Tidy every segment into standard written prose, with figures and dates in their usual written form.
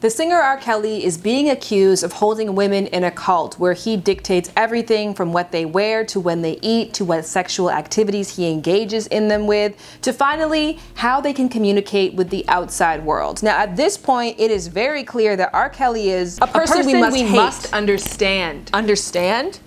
The singer R. Kelly is being accused of holding women in a cult where he dictates everything from what they wear to when they eat to what sexual activities he engages in them with to finally how they can communicate with the outside world. Now at this point it is very clear that R. Kelly is a person we must understand. Understand?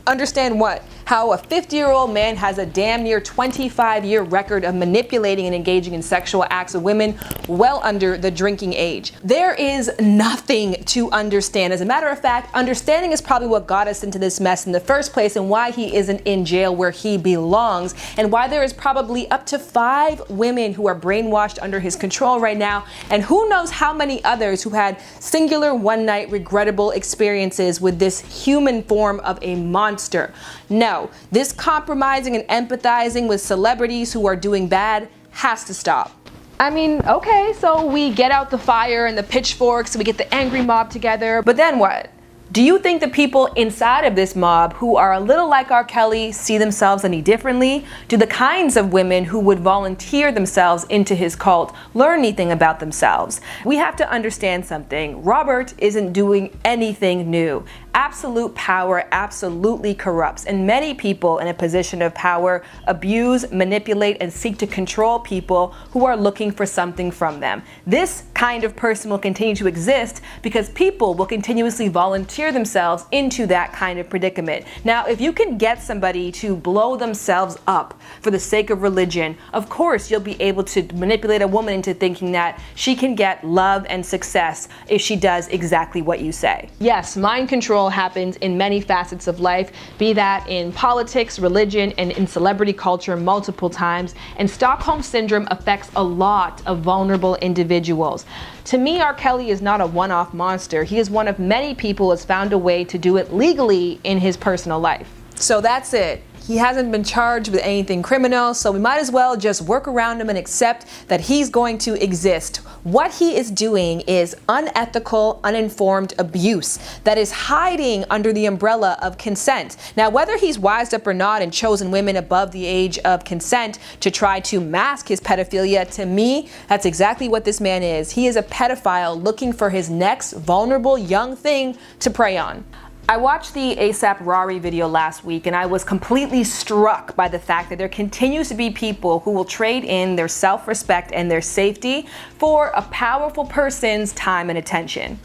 Understand what? How a 50-year-old man has a damn near 25-year record of manipulating and engaging in sexual acts of women well under the drinking age. There is nothing to understand. As a matter of fact, understanding is probably what got us into this mess in the first place and why he isn't in jail where he belongs and why there is probably up to 5 women who are brainwashed under his control right now and who knows how many others who had singular one-night regrettable experiences with this human form of a monster. No, this compromising and empathizing with celebrities who are doing bad has to stop. I mean, okay, so we get out the fire and the pitchforks, we get the angry mob together, but then what? Do you think the people inside of this mob who are a little like R. Kelly see themselves any differently? Do the kinds of women who would volunteer themselves into his cult learn anything about themselves? We have to understand something. Robert isn't doing anything new. Absolute power absolutely corrupts, and many people in a position of power abuse, manipulate, and seek to control people who are looking for something from them. This kind of person will continue to exist because people will continuously volunteer themselves into that kind of predicament. Now, if you can get somebody to blow themselves up for the sake of religion, of course you'll be able to manipulate a woman into thinking that she can get love and success if she does exactly what you say. Yes, mind control happens in many facets of life, be that in politics, religion, and in celebrity culture multiple times, and Stockholm Syndrome affects a lot of vulnerable individuals. To me, R. Kelly is not a one-off monster. He is one of many people who has found a way to do it legally in his personal life. So that's it. He hasn't been charged with anything criminal, so we might as well just work around him and accept that he's going to exist. What he is doing is unethical, uninformed abuse that is hiding under the umbrella of consent. Now, whether he's wised up or not and chosen women above the age of consent to try to mask his pedophilia, to me, that's exactly what this man is. He is a pedophile looking for his next vulnerable young thing to prey on. I watched the A$AP Rory video last week and I was completely struck by the fact that there continues to be people who will trade in their self-respect and their safety for a powerful person's time and attention.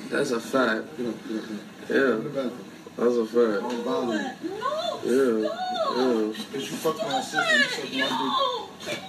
That's a fact. Yeah. That's a fact. Yeah. Because you fucked my sister, you sucked my dick.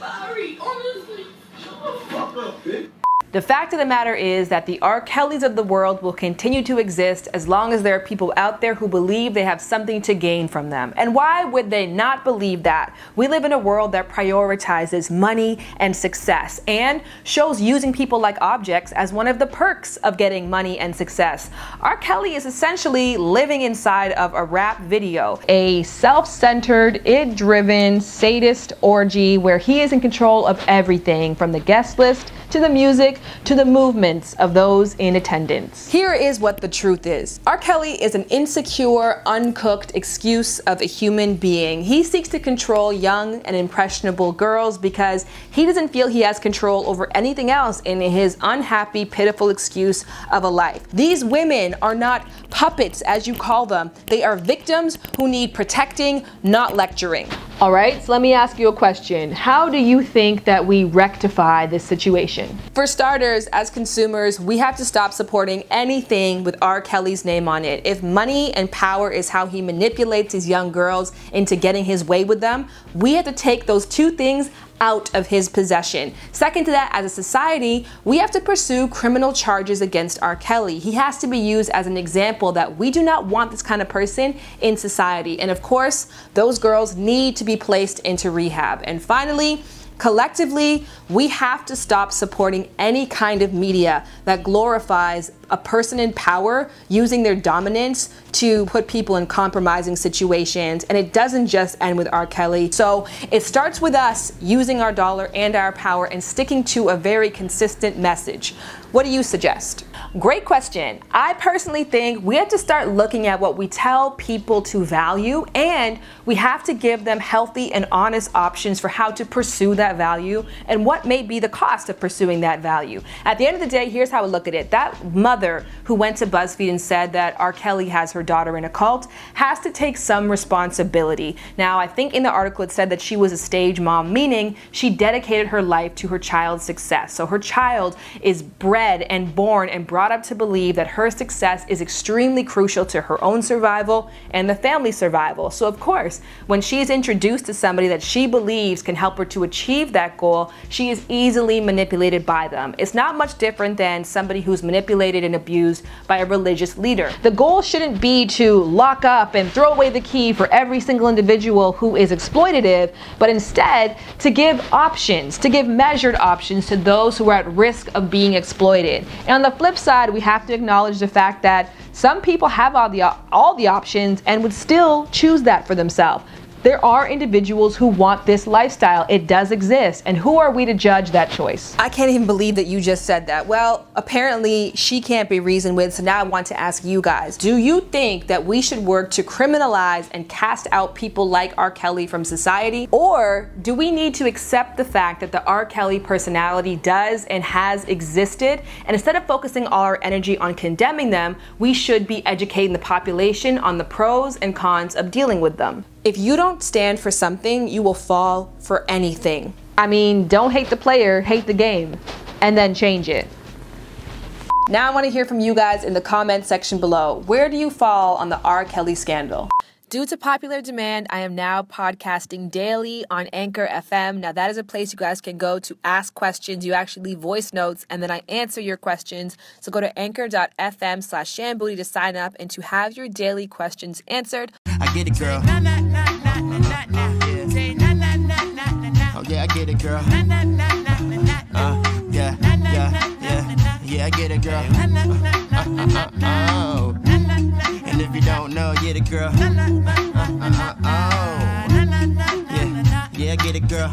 Barry, honestly, shut the fuck up, bitch. The fact of the matter is that the R. Kellys of the world will continue to exist as long as there are people out there who believe they have something to gain from them. And why would they not believe that? We live in a world that prioritizes money and success and shows using people like objects as one of the perks of getting money and success. R. Kelly is essentially living inside of a rap video, a self-centered, id-driven, sadist orgy where he is in control of everything from the guest list to the music, to the movements of those in attendance. Here is what the truth is. R. Kelly is an insecure, uncooked excuse of a human being. He seeks to control young and impressionable girls because he doesn't feel he has control over anything else in his unhappy, pitiful excuse of a life. These women are not puppets, as you call them. They are victims who need protecting, not lecturing. All right, so let me ask you a question. How do you think that we rectify this situation? For starters, as consumers, we have to stop supporting anything with R. Kelly's name on it. If money and power is how he manipulates these young girls into getting his way with them, we have to take those two things out of his possession. Second to that, as a society, we have to pursue criminal charges against R. Kelly. He has to be used as an example that we do not want this kind of person in society. And of course, those girls need to be placed into rehab. And finally, collectively, we have to stop supporting any kind of media that glorifies a person in power using their dominance to put people in compromising situations. And it doesn't just end with R. Kelly. So it starts with us using our dollar and our power and sticking to a very consistent message. What do you suggest? Great question. I personally think we have to start looking at what we tell people to value, and we have to give them healthy and honest options for how to pursue that that value and what may be the cost of pursuing that value. At the end of the day, here's how I look at it. That mother who went to BuzzFeed and said that R. Kelly has her daughter in a cult has to take some responsibility. Now, I think in the article it said that she was a stage mom, meaning she dedicated her life to her child's success. So her child is bred and born and brought up to believe that her success is extremely crucial to her own survival and the family's survival. So of course, when she is introduced to somebody that she believes can help her to achieve that goal, she is easily manipulated by them. It's not much different than somebody who's manipulated and abused by a religious leader. The goal shouldn't be to lock up and throw away the key for every single individual who is exploitative, but instead to give options, to give measured options to those who are at risk of being exploited. And on the flip side, we have to acknowledge the fact that some people have all the options and would still choose that for themselves. There are individuals who want this lifestyle. It does exist. And who are we to judge that choice? I can't even believe that you just said that. Well, apparently she can't be reasoned with, so now I want to ask you guys. Do you think that we should work to criminalize and cast out people like R. Kelly from society? Or do we need to accept the fact that the R. Kelly personality does and has existed, and instead of focusing all our energy on condemning them, we should be educating the population on the pros and cons of dealing with them? If you don't stand for something, you will fall for anything. I mean, don't hate the player, hate the game, and then change it. Now I want to hear from you guys in the comment section below. Where do you fall on the R. Kelly scandal? Due to popular demand, I am now podcasting daily on Anchor FM. Now that is a place you guys can go to ask questions. You actually leave voice notes and then I answer your questions. So go to anchor.fm/Shan Boody to sign up and to have your daily questions answered. I get it, girl. Oh yeah, I get it, girl. Yeah, I get it, girl. Oh. And if you don't know, get it, girl. Oh. Yeah, I get it, girl.